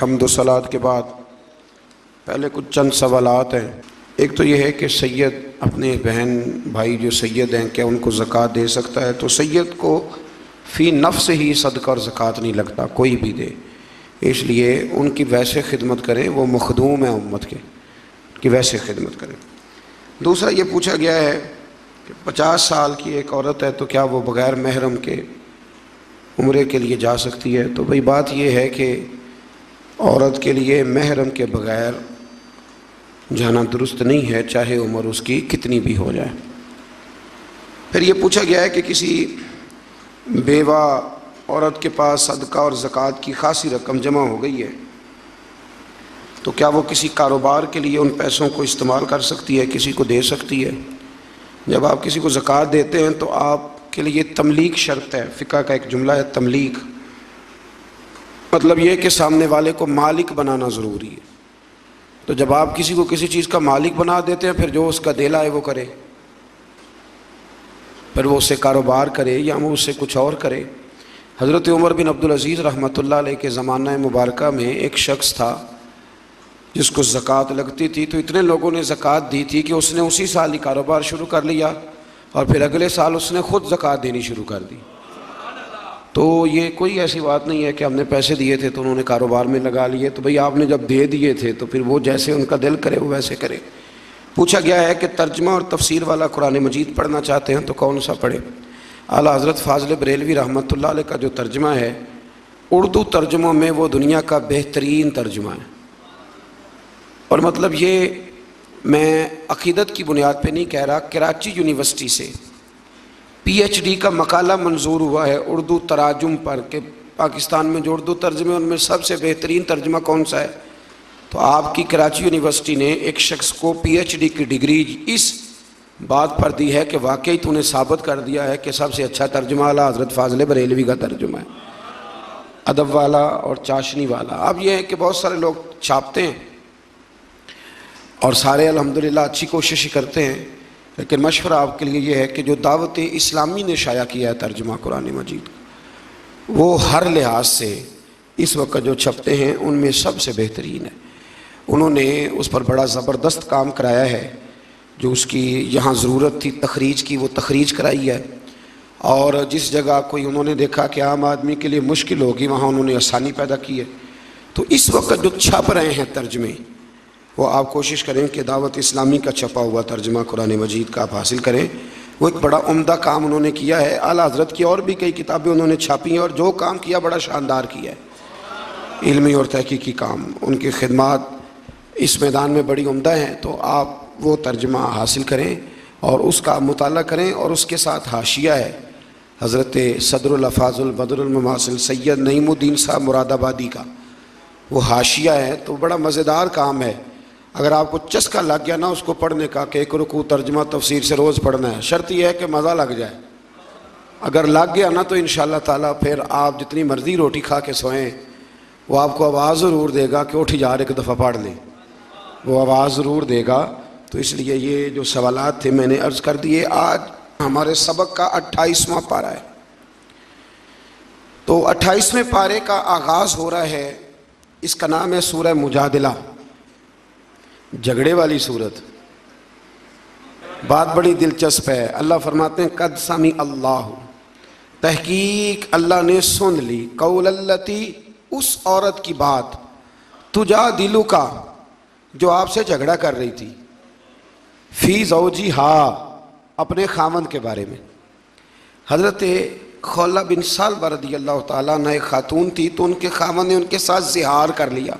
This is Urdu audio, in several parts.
حمد و صلات کے بعد پہلے کچھ چند سوالات ہیں۔ ایک تو یہ ہے کہ سید اپنے بہن بھائی جو سید ہیں کیا ان کو زکوٰۃ دے سکتا ہے؟ تو سید کو فی نفس ہی صدقہ اور زکوٰۃ نہیں لگتا، کوئی بھی دے، اس لیے ان کی ویسے خدمت کریں، وہ مخدوم ہیں امت کے، ان کی ویسے خدمت کریں۔ دوسرا یہ پوچھا گیا ہے کہ 50 سال کی ایک عورت ہے تو کیا وہ بغیر محرم کے عمرے کے لیے جا سکتی ہے؟ تو بھئی بات یہ ہے کہ عورت کے لیے محرم کے بغیر جانا درست نہیں ہے، چاہے عمر اس کی کتنی بھی ہو جائے۔ پھر یہ پوچھا گیا ہے کہ کسی بیوہ عورت کے پاس صدقہ اور زکوٰۃ کی خاصی رقم جمع ہو گئی ہے تو کیا وہ کسی کاروبار کے لیے ان پیسوں کو استعمال کر سکتی ہے، کسی کو دے سکتی ہے؟ جب آپ کسی کو زکوٰۃ دیتے ہیں تو آپ کے لیے تملیک شرط ہے، فقہ کا ایک جملہ ہے تملیک، مطلب یہ کہ سامنے والے کو مالک بنانا ضروری ہے۔ تو جب آپ کسی کو کسی چیز کا مالک بنا دیتے ہیں، پھر جو اس کا دل آئے وہ کرے، پھر وہ اس سے کاروبار کرے یا وہ اس سے کچھ اور کرے۔ حضرت عمر بن عبدالعزیز رحمۃ اللہ علیہ کے زمانہ مبارکہ میں ایک شخص تھا جس کو زکوٰۃ لگتی تھی، تو اتنے لوگوں نے زکوٰۃ دی تھی کہ اس نے اسی سال ہی کاروبار شروع کر لیا اور پھر اگلے سال اس نے خود زکوٰۃ دینی شروع کر دی۔ تو یہ کوئی ایسی بات نہیں ہے کہ ہم نے پیسے دیے تھے تو انہوں نے کاروبار میں لگا لیے، تو بھئی آپ نے جب دے دیے تھے تو پھر وہ جیسے ان کا دل کرے وہ ویسے کرے۔ پوچھا گیا ہے کہ ترجمہ اور تفسیر والا قرآن مجید پڑھنا چاہتے ہیں تو کون سا پڑھے؟ اعلیٰ حضرت فاضل بریلوی رحمۃ اللہ علیہ کا جو ترجمہ ہے اردو ترجموں میں وہ دنیا کا بہترین ترجمہ ہے، اور مطلب یہ میں عقیدت کی بنیاد پہ نہیں کہہ رہا، کراچی یونیورسٹی سے PhD کا مقالہ منظور ہوا ہے اردو تراجم پر کہ پاکستان میں جو اردو ترجمے ان میں سب سے بہترین ترجمہ کون سا ہے، تو آپ کی کراچی یونیورسٹی نے ایک شخص کو PhD کی ڈگری اس بات پر دی ہے کہ واقعی تو نے ثابت کر دیا ہے کہ سب سے اچھا ترجمہ اعلیٰ حضرت فاضل بریلوی کا ترجمہ ہے، ادب والا اور چاشنی والا۔ اب یہ ہے کہ بہت سارے لوگ چھاپتے ہیں اور سارے الحمدللہ اچھی کوشش کرتے ہیں، لیکن مشورہ آپ کے لیے یہ ہے کہ جو دعوت اسلامی نے شائع کیا ہے ترجمہ قرآن مجید وہ ہر لحاظ سے اس وقت جو چھپتے ہیں ان میں سب سے بہترین ہے۔ انہوں نے اس پر بڑا زبردست کام کرایا ہے، جو اس کی یہاں ضرورت تھی تخریج کی وہ تخریج کرائی ہے، اور جس جگہ کوئی انہوں نے دیکھا کہ عام آدمی کے لیے مشکل ہوگی وہاں انہوں نے آسانی پیدا کی ہے۔ تو اس وقت جو چھپ رہے ہیں ترجمے وہ آپ کوشش کریں کہ دعوت اسلامی کا چھپا ہوا ترجمہ قرآن مجید کا آپ حاصل کریں، وہ ایک بڑا عمدہ کام انہوں نے کیا ہے۔ اعلیٰ حضرت کی اور بھی کئی کتابیں انہوں نے چھاپی ہیں اور جو کام کیا بڑا شاندار کیا ہے، علمی اور تحقیقی کام، ان کی خدمات اس میدان میں بڑی عمدہ ہیں۔ تو آپ وہ ترجمہ حاصل کریں اور اس کا مطالعہ کریں، اور اس کے ساتھ حاشیہ ہے حضرت صدر الافاضل البدر المماثل سید نعیم الدین صاحب مراد آبادی کا، وہ حاشیہ ہے، تو بڑا مزیدار کام ہے۔ اگر آپ کو چسکا لگ گیا نا اس کو پڑھنے کا کہ ایک رکوع ترجمہ تفسیر سے روز پڑھنا ہے، شرط یہ ہے کہ مزہ لگ جائے۔ اگر لگ گیا نا تو انشاءاللہ تعالیٰ پھر آپ جتنی مرضی روٹی کھا کے سوئیں، وہ آپ کو آواز ضرور دے گا کہ اٹھ یار ایک دفعہ پڑھ لیں، وہ آواز ضرور دے گا۔ تو اس لیے یہ جو سوالات تھے میں نے عرض کر دیے۔ آج ہمارے سبق کا 28واں پارہ ہے، تو 28ویں پارے کا آغاز ہو رہا ہے، اس کا نام ہے سورہ مجادلہ، جھگڑے والی صورت۔ بات بڑی دلچسپ ہے، اللہ فرماتے ہیں قد سمع اللہ، تحقیق اللہ نے سن لی، قول التی، اس عورت کی بات، تجادلک، جو آپ سے جھگڑا کر رہی تھی، فی زوجہا، اپنے خاوند کے بارے میں۔ حضرت خولہ بن ثعلبہ رضی اللہ تعالیٰ عنہ ایک خاتون تھی، تو ان کے خاوند نے ان کے ساتھ زہار کر لیا۔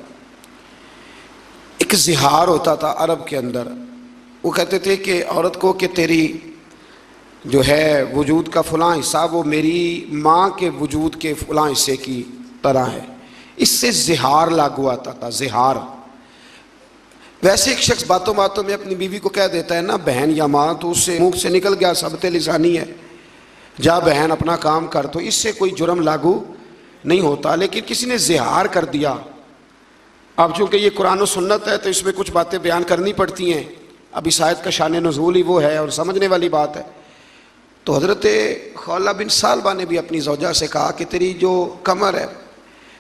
ایک زہار ہوتا تھا عرب کے اندر، وہ کہتے تھے کہ عورت کو کہ تیری جو ہے وجود کا فلاں حصہ وہ میری ماں کے وجود کے فلاں حصے کی طرح ہے، اس سے زہار لاگو آتا تھا، زہار۔ ویسے ایک شخص باتوں باتوں میں اپنی بیوی کو کہہ دیتا ہے نا بہن یا ماں، تو اس سے منہ سے نکل گیا ثبت لسانی ہے، جا بہن اپنا کام کر، تو اس سے کوئی جرم لاگو نہیں ہوتا۔ لیکن کسی نے زہار کر دیا، اب چونکہ یہ قرآن و سنت ہے تو اس میں کچھ باتیں بیان کرنی پڑتی ہیں، اب اس آیت کا شان نزول ہی وہ ہے اور سمجھنے والی بات ہے۔ تو حضرت خولہ بن ثعلبہ نے بھی اپنی زوجہ سے کہا کہ تیری جو کمر ہے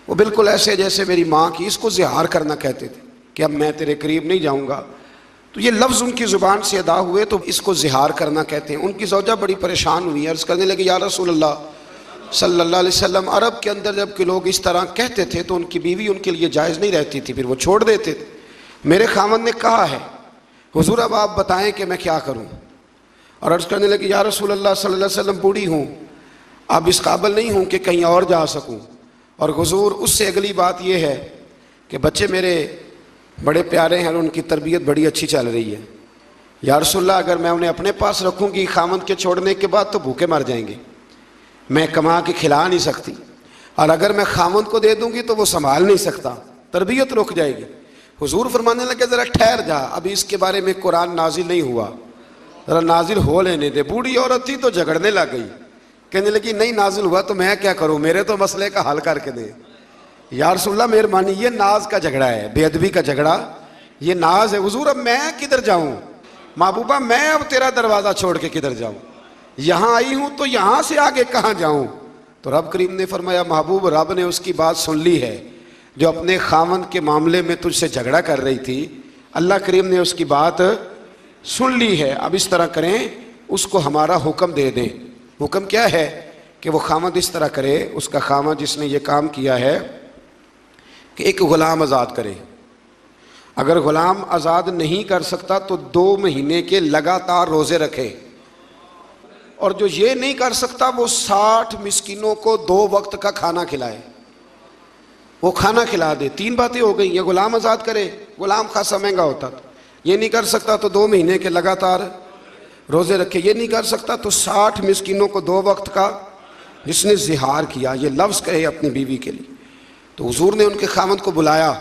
وہ بالکل ایسے جیسے میری ماں کی، اس کو زہار کرنا کہتے تھے کہ اب میں تیرے قریب نہیں جاؤں گا. تو یہ لفظ ان کی زبان سے ادا ہوئے تو اس کو زہار کرنا کہتے ہیں. ان کی زوجہ بڑی پریشان ہوئی، عرض کرنے لگی یا رسول اللہ صلی اللہ علیہ وسلم، عرب کے اندر جب کہ لوگ اس طرح کہتے تھے تو ان کی بیوی ان کے لیے جائز نہیں رہتی تھی، پھر وہ چھوڑ دیتے تھے. میرے خاوند نے کہا ہے حضور اب آپ بتائیں کہ میں کیا کروں. اور عرض کرنے لگی یا رسول اللہ صلی اللہ علیہ وسلم بوڑھی ہوں، اب اس قابل نہیں ہوں کہ کہیں اور جا سکوں. اور حضور اس سے اگلی بات یہ ہے کہ بچے میرے بڑے پیارے ہیں اور ان کی تربیت بڑی اچھی چل رہی ہے. یا رسول اللہ اگر میں انہیں اپنے پاس رکھوں گی خاوند کے چھوڑنے کے بعد تو بھوکے مر جائیں گے، میں کما کے کھلا نہیں سکتی، اور اگر میں خاوند کو دے دوں گی تو وہ سنبھال نہیں سکتا، تربیت رک جائے گی. حضور فرمانے لگے ذرا ٹھہر جا، ابھی اس کے بارے میں قرآن نازل نہیں ہوا، ذرا نازل ہو لینے دے. بوڑھی عورت تھی تو جھگڑنے لگ گئی، کہنے لگی نہیں نازل ہوا تو میں کیا کروں، میرے تو مسئلے کا حل کر کے دے. یا رسول اللہ مہربانی، یہ ناز کا جھگڑا ہے، بے ادبی کا جھگڑا، یہ ناز ہے. حضور اب میں کدھر جاؤں محبوبہ، میں اب تیرا دروازہ چھوڑ کے کدھر جاؤں، یہاں آئی ہوں تو یہاں سے آگے کہاں جاؤں. تو رب کریم نے فرمایا محبوب رب نے اس کی بات سن لی ہے جو اپنے خاوند کے معاملے میں تجھ سے جھگڑا کر رہی تھی، اللہ کریم نے اس کی بات سن لی ہے. اب اس طرح کریں، اس کو ہمارا حکم دے دیں. حکم کیا ہے کہ وہ خاوند اس طرح کرے، اس کا خاوند جس نے یہ کام کیا ہے کہ ایک غلام آزاد کرے. اگر غلام آزاد نہیں کر سکتا تو 2 مہینے کے لگاتار روزے رکھے، اور جو یہ نہیں کر سکتا وہ 60 مسکینوں کو 2 وقت کا کھانا کھلائے، وہ کھانا کھلا دے. 3 باتیں ہو گئی. یہ غلام آزاد کرے، غلام خاصا مہنگا ہوتا تھا. یہ نہیں کر سکتا تو 2 مہینے کے لگاتار روزے رکھے. یہ نہیں کر سکتا تو 60 مسکینوں کو 2 وقت کا، جس نے زہار کیا یہ لفظ کہے اپنی بیوی کے لیے. تو حضور نے ان کے خاوند کو بلایا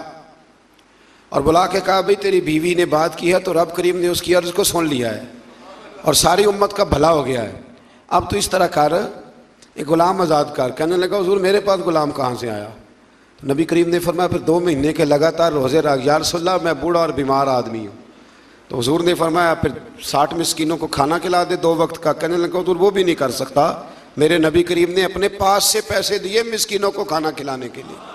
اور بلا کے کہا بھئی تیری بیوی نے بات کی ہے تو رب کریم نے اس کی عرض کو سن لیا ہے اور ساری امت کا بھلا ہو گیا ہے. اب تو اس طرح کر، ایک غلام آزاد کر. کہنے لگا حضور میرے پاس غلام کہاں سے آیا. تو نبی کریم نے فرمایا پھر 2 مہینے کے لگاتار روزے رکھ. یا رسول اللہ میں بوڑھا اور بیمار آدمی ہوں. تو حضور نے فرمایا پھر 60 مسکینوں کو کھانا کھلا دے 2 وقت کا. کہنے لگا حضور وہ بھی نہیں کر سکتا، میرے نبی کریم نے اپنے پاس سے پیسے دیے مسکینوں کو کھانا کھلانے کے لیے.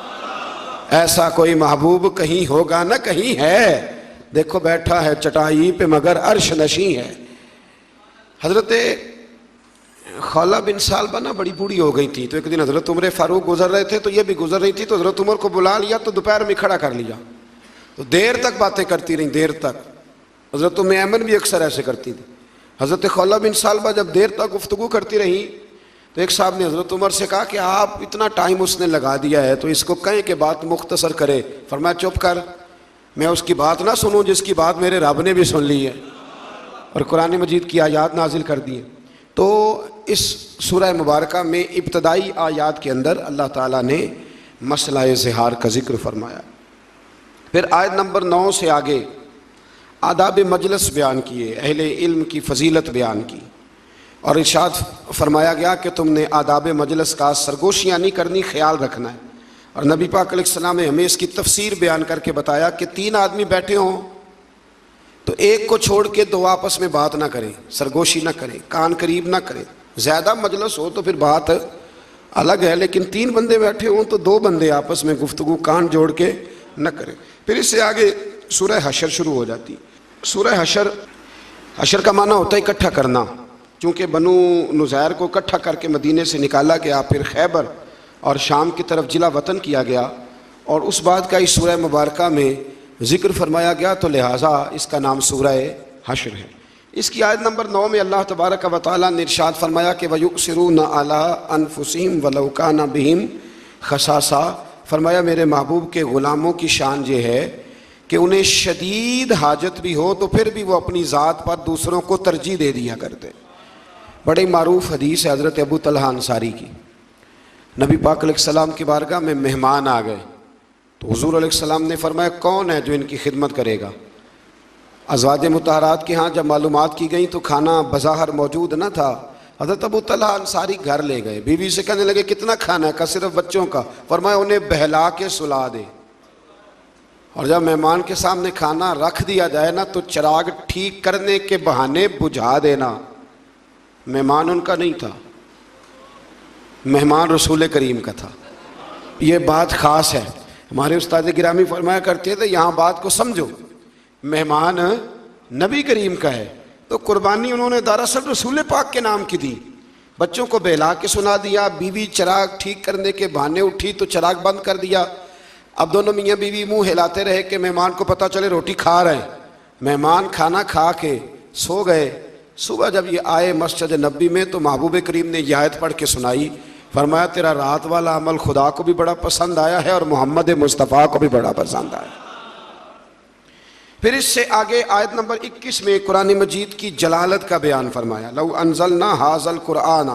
ایسا کوئی محبوب کہیں ہوگا نہ کہیں ہے، دیکھو بیٹھا ہے چٹائی پہ مگر عرش نشیں ہے. حضرت خولہ بن سالبہ نا بڑی بوڑھی ہو گئی تھی، تو ایک دن حضرت عمر فاروق گزر رہے تھے تو یہ بھی گزر رہی تھی، تو حضرت عمر کو بلا لیا تو دوپہر میں کھڑا کر لیا. تو دیر تک باتیں کرتی رہیں، دیر تک. حضرت ام ایمن بھی اکثر ایسے کرتی تھی. حضرت خولہ بن سالبہ جب دیر تک گفتگو کرتی رہیں تو ایک صاحب نے حضرت عمر سے کہا کہ آپ اتنا ٹائم اس نے لگا دیا ہے تو اس کو کہیں کہ بات مختصر کرے. فرمایا چپ کر، میں اس کی بات نہ سنوں جس کی بات میرے رب نے بھی سن لی ہے اور قرآن مجید کی آیات نازل کر دی ہیں. تو اس سورہ مبارکہ میں ابتدائی آیات کے اندر اللہ تعالیٰ نے مسئلہ زہار کا ذکر فرمایا. پھر آیت نمبر 9 سے آگے آداب مجلس بیان کیے، اہل علم کی فضیلت بیان کی، اور ارشاد فرمایا گیا کہ تم نے آداب مجلس کا سرگوشیاں نہیں کرنی، خیال رکھنا ہے. اور نبی پاک علیہ السلام نے ہمیں اس کی تفسیر بیان کر کے بتایا کہ 3 آدمی بیٹھے ہوں تو ایک کو چھوڑ کے 2 آپس میں بات نہ کریں، سرگوشی نہ کریں، کان قریب نہ کریں. زیادہ مجلس ہو تو پھر بات الگ ہے، لیکن 3 بندے بیٹھے ہوں تو 2 بندے آپس میں گفتگو کان جوڑ کے نہ کریں. پھر اس سے آگے سورہ حشر شروع ہو جاتی. سورہ حشر کا معنی ہوتا ہے اکٹھا کرنا. چونکہ بنو نزیر کو اکٹھا کر کے مدینے سے نکالا گیا، پھر خیبر اور شام کی طرف جلا وطن کیا گیا، اور اس بات کا اس سورہ مبارکہ میں ذکر فرمایا گیا، تو لہٰذا اس کا نام سورہ حشر ہے. اس کی آیت نمبر 9 میں اللہ تبارک و تعالیٰ نے ارشاد فرمایا کہ وَيُؤْثِرُونَ عَلَىٰ أَنفُسِهِمْ وَلَوْ كَانَ بِهِمْ خَصَاصَةٌ. فرمایا میرے محبوب کے غلاموں کی شان یہ ہے کہ انہیں شدید حاجت بھی ہو تو پھر بھی وہ اپنی ذات پر دوسروں کو ترجیح دے دیا کرتے. بڑی معروف حدیث ہے حضرت ابو طلحہ انصاری کی. نبی پاک علیہ السلام کی بارگاہ میں مہمان آ گئے تو حضور علیہ السلام نے فرمایا کون ہے جو ان کی خدمت کرے گا. ازواج مطہرات کے ہاں جب معلومات کی گئیں تو کھانا بظاہر موجود نہ تھا. حضرت ابو طلحہ انصاری گھر لے گئے، بیوی سے کہنے لگے کتنا کھانا ہے؟ کہا صرف بچوں کا. فرمایا انہیں بہلا کے سلا دے. اور جب مہمان کے سامنے کھانا رکھ دیا جائے نا تو چراغ ٹھیک کرنے کے بہانے بجھا دینا. مہمان ان کا نہیں تھا، مہمان رسول کریم کا تھا. یہ بات خاص ہے. ہمارے استاد گرامی فرمایا کرتے تھے یہاں بات کو سمجھو، مہمان نبی کریم کا ہے تو قربانی انہوں نے دراصل رسول پاک کے نام کی دی. بچوں کو بہلا کے سنا دیا، بیوی چراغ ٹھیک کرنے کے بہانے اٹھی تو چراغ بند کر دیا. اب دونوں میاں بیوی منہ ہلاتے رہے کہ مہمان کو پتہ چلے روٹی کھا رہے ہیں. مہمان کھانا کھا کے سو گئے. صبح جب یہ آئے مسجد نبی میں تو محبوب کریم نے یہ آیت پڑھ کے سنائی. فرمایا تیرا رات والا عمل خدا کو بھی بڑا پسند آیا ہے اور محمد مصطفیٰ کو بھی بڑا پسند آیا. پھر اس سے آگے آیت نمبر 21 میں قرآن مجید کی جلالت کا بیان فرمایا. لو انزلنا ھذا القرآن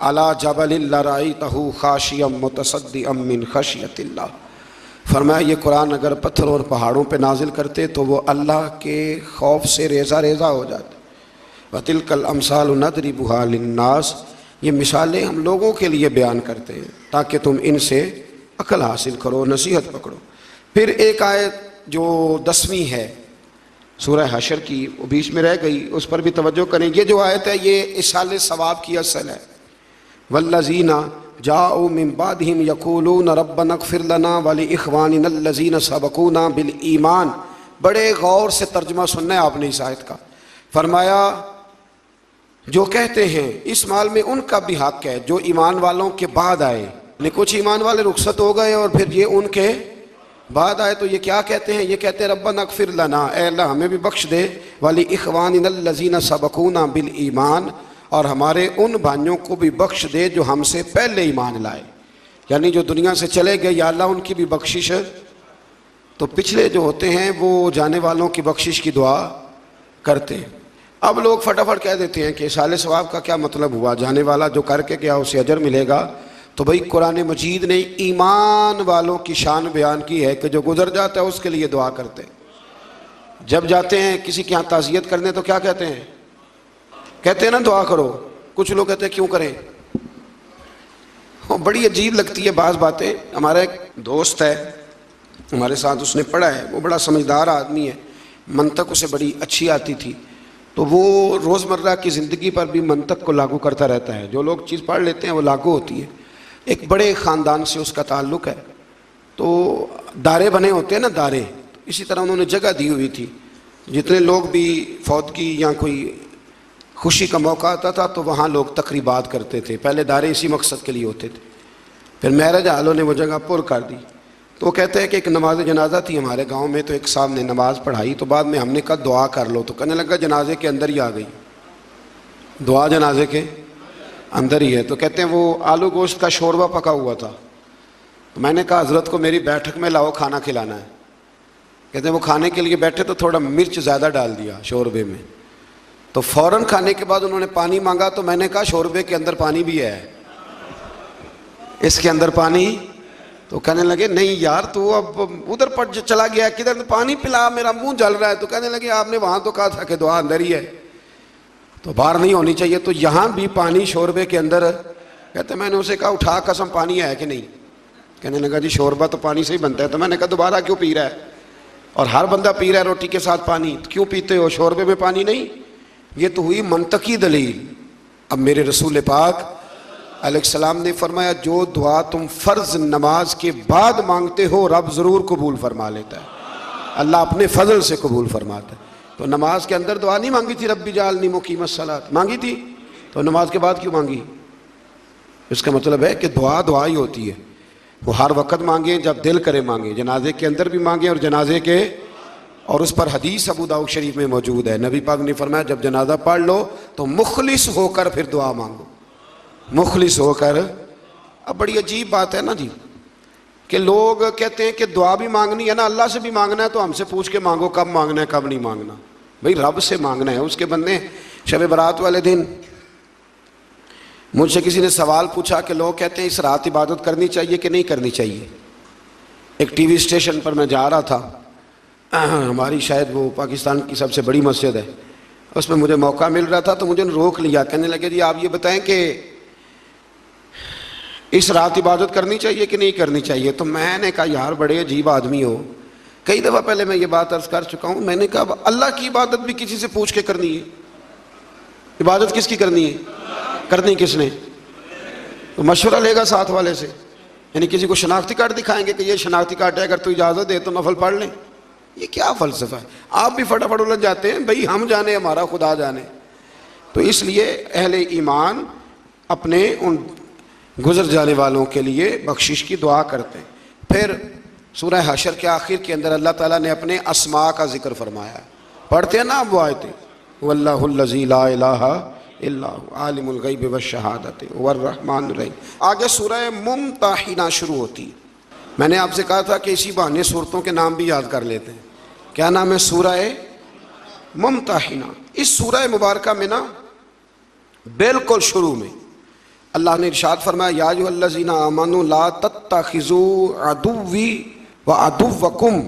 علی جبل لرأیتہ خاشعا متصدعا من خشیۃ اللہ. فرمایا یہ قرآن اگر پتھر اور پہاڑوں پہ نازل کرتے تو وہ اللہ کے خوف سے ریزہ ریزہ ہو جاتے. وَتِلْكَ الْأَمْثَالُ نَضْرِبُهَا لِلنَّاسِ. یہ مثالیں ہم لوگوں کے لیے بیان کرتے ہیں تاکہ تم ان سے عقل حاصل کرو، نصیحت پکڑو. پھر ایک آیت جو 10ویں ہے سورہ حشر کی، وہ بیچ میں رہ گئی، اس پر بھی توجہ کریں. یہ جو آیت ہے یہ اِیصال ثواب کی اصل ہے. وَالَّذِينَ جَاءُوا مِن بَعْدِهِمْ يَقُولُونَ رَبَّنَا اغْفِرْ لَنَا وَلِإِخْوَانِنَا الَّذِينَ سَبَقُونَا بِالْإِيمَانِ. بڑے غور سے ترجمہ سننا ہے آپ نے اس آیت کا. فرمایا جو کہتے ہیں اس مال میں ان کا بھی حق ہے جو ایمان والوں کے بعد آئے. کچھ ایمان والے رخصت ہو گئے اور پھر یہ ان کے بعد آئے تو یہ کیا کہتے ہیں؟ یہ کہتے ہیں ربنا اغفر لنا، اے اللہ ہمیں بھی بخش دے، ولی اخواننا الذین سبقونا بالایمان، اور ہمارے ان بھائیوں کو بھی بخش دے جو ہم سے پہلے ایمان لائے. یعنی جو دنیا سے چلے گئے یا اللہ ان کی بھی بخشش. تو پچھلے جو ہوتے ہیں وہ جانے والوں کی بخشش کی دعا کرتے ہیں. اب لوگ فٹافٹ کہہ دیتے ہیں کہ اِیصال ثواب کا کیا مطلب ہوا؟ جانے والا جو کر کے گیا اسے اجر ملے گا. تو بھئی قرآن مجید نے ایمان والوں کی شان بیان کی ہے کہ جو گزر جاتا ہے اس کے لیے دعا کرتے ہیں. جب جاتے ہیں کسی کے ہاں تعزیت کرنے تو کیا کہتے ہیں؟ کہتے ہیں نا دعا کرو. کچھ لوگ کہتے ہیں کیوں کریں؟ بڑی عجیب لگتی ہے بعض باتیں. ہمارا ایک دوست ہے ہمارے ساتھ، اس نے پڑھا ہے، وہ بڑا سمجھدار آدمی ہے، منطق اسے بڑی اچھی آتی تھی. تو وہ روزمرہ کی زندگی پر بھی منطق کو لاگو کرتا رہتا ہے. جو لوگ چیز پڑھ لیتے ہیں وہ لاگو ہوتی ہے. ایک بڑے خاندان سے اس کا تعلق ہے، تو دارے بنے ہوتے ہیں نا دارے، اسی طرح انہوں نے جگہ دی ہوئی تھی. جتنے لوگ بھی فوتگی یا کوئی خوشی کا موقع آتا تھا تو وہاں لوگ تقریبات کرتے تھے. پہلے دارے اسی مقصد کے لیے ہوتے تھے، پھر میرج والوں نے وہ جگہ پر کر دی. تو کہتے ہیں کہ ایک نماز جنازہ تھی ہمارے گاؤں میں، تو ایک صاحب نے نماز پڑھائی تو بعد میں ہم نے کہا دعا کر لو، تو کہنے لگا جنازے کے اندر ہی آ گئی، دعا جنازے کے اندر ہی ہے. تو کہتے ہیں وہ آلو گوشت کا شوربہ پکا ہوا تھا، تو میں نے کہا حضرت کو میری بیٹھک میں لاؤ کھانا کھلانا ہے. کہتے ہیں وہ کھانے کے لیے بیٹھے تو تھوڑا مرچ زیادہ ڈال دیا شوربے میں. تو فوراً کھانے کے بعد انہوں نے پانی مانگا تو میں نے کہا شوربے کے اندر پانی بھی ہے، اس کے اندر پانی. تو کہنے لگے نہیں یار تو اب ادھر پڑ چلا گیا، کدھر پانی پلا، میرا منہ جل رہا ہے. تو کہنے لگے آپ نے وہاں تو کہا تھا کہ دعا اندر ہی ہے، تو باہر نہیں ہونی چاہیے. تو یہاں بھی پانی شوربے کے اندر. کہتے میں نے اسے کہا اٹھا قسم پانی ہے کہ نہیں؟ کہنے لگا جی شوربہ تو پانی سے ہی بنتا ہے. تو میں نے کہا دوبارہ کیوں پی رہا ہے؟ اور ہر بندہ پی رہا ہے روٹی کے ساتھ پانی، کیوں پیتے ہو؟ شوربے میں پانی نہیں. یہ تو ہوئی منطقی دلیل. اب میرے رسول پاک علیہ السلام نے فرمایا جو دعا تم فرض نماز کے بعد مانگتے ہو رب ضرور قبول فرما لیتا ہے. اللہ اپنے فضل سے قبول فرماتا ہے. تو نماز کے اندر دعا نہیں مانگی تھی رب اجعلنی مقیم الصلاۃ؟ مانگی تھی، تو نماز کے بعد کیوں مانگی؟ اس کا مطلب ہے کہ دعا دعا ہی ہوتی ہے. وہ ہر وقت مانگیں جب دل کرے مانگیں، جنازے کے اندر بھی مانگیں اور جنازے کے. اور اس پر حدیث ابو داؤد شریف میں موجود ہے، نبی پاک نے فرمایا جب جنازہ پڑھ لو تو مخلص ہو کر پھر دعا مانگو، مخلص ہو کر. اب بڑی عجیب بات ہے نا جی کہ لوگ کہتے ہیں کہ دعا بھی مانگنی ہے نا، اللہ سے بھی مانگنا ہے تو ہم سے پوچھ کے مانگو کب مانگنا ہے کب نہیں مانگنا. بھئی رب سے مانگنا ہے، اس کے بندے. شب برات والے دن مجھ سے کسی نے سوال پوچھا کہ لوگ کہتے ہیں اس رات عبادت کرنی چاہیے کہ نہیں کرنی چاہیے. ایک ٹی وی اسٹیشن پر میں جا رہا تھا، ہماری شاید وہ پاکستان کی سب سے بڑی مسجد ہے، اس میں مجھے موقع مل رہا تھا تو مجھے روک لیا. کہنے لگے جی آپ یہ بتائیں کہ اس رات عبادت کرنی چاہیے کہ نہیں کرنی چاہیے. تو میں نے کہا یار بڑے عجیب آدمی ہو. کئی دفعہ پہلے میں یہ بات عرض کر چکا ہوں. میں نے کہا اللہ کی عبادت بھی کسی سے پوچھ کے کرنی ہے. عبادت کس کی کرنی ہے؟ کرنی کس نے؟ تو مشورہ لے گا ساتھ والے سے. یعنی کسی کو شناختی کارڈ دکھائیں گے کہ یہ شناختی کارڈ ہے، اگر تو اجازت دے تو نفل پڑھ لیں؟ یہ کیا فلسفہ ہے؟ آپ بھی فٹافٹ الجھ جاتے ہیں، بھائی ہم جانے ہمارا خدا جانے۔ تو اس لیے اہل ایمان اپنے ان گزر جانے والوں کے لیے بخشش کی دعا کرتے ہیں۔ پھر سورہ حشر کے آخر کے اندر اللہ تعالیٰ نے اپنے اسماء کا ذکر فرمایا ہے، پڑھتے ہیں نا آپ وہ آیتیں، واللہ الذی لا الہ الا هو عالم الغیب والشہادۃ هو الرحمن الرحیم۔ آگے سورہ ممتحنہ شروع ہوتی ہے۔ میں نے آپ سے کہا تھا کہ اسی بہانے صورتوں کے نام بھی یاد کر لیتے ہیں۔ کیا نام ہے؟ سورہ ممتحنہ۔ اس سورہ مبارکہ میں نا بالکل شروع میں اللہ نے ارشاد فرمایا، یا ایھا الذین آمنوا لا تتخذوا عدوی وعدوکم،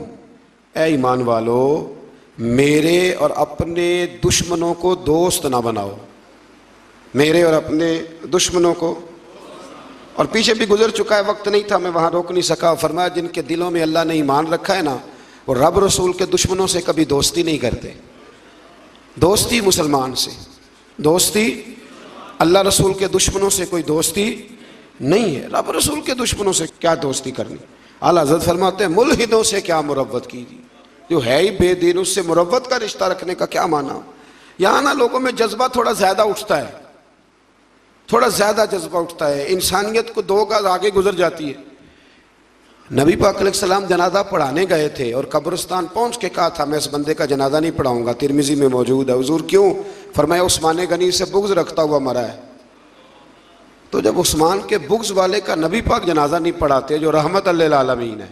اے ایمان والو میرے اور اپنے دشمنوں کو دوست نہ بناؤ، میرے اور اپنے دشمنوں کو۔ اور پیچھے بھی گزر چکا ہے، وقت نہیں تھا میں وہاں روک نہیں سکا۔ فرمایا جن کے دلوں میں اللہ نے ایمان رکھا ہے نا، وہ رب رسول کے دشمنوں سے کبھی دوستی نہیں کرتے۔ دوستی مسلمان سے، دوستی اللہ رسول کے دشمنوں سے کوئی دوستی نہیں ہے۔ رب رسول کے دشمنوں سے کیا دوستی کرنی؟ اعلیٰ حضرت فرماتے ہیں ملحدوں سے کیا مروت کیجیے، جو ہے ہی بے دین اس سے مروت کا رشتہ رکھنے کا کیا معنی؟ یہاں نا لوگوں میں جذبہ تھوڑا زیادہ اٹھتا ہے، تھوڑا زیادہ جذبہ اٹھتا ہے، انسانیت کو دو گز آگے گزر جاتی ہے۔ نبی پاک علیہ السلام جنازہ پڑھانے گئے تھے اور قبرستان پہنچ کے کہا تھا میں اس بندے کا جنازہ نہیں پڑھاؤں گا، ترمذی میں موجود ہے۔ حضور کیوں؟ فرمایا عثمان غنی سے بغض رکھتا ہوا مرا ہے۔ تو جب عثمان کے بغض والے کا نبی پاک جنازہ نہیں پڑھاتے جو رحمت للعالمین ہے،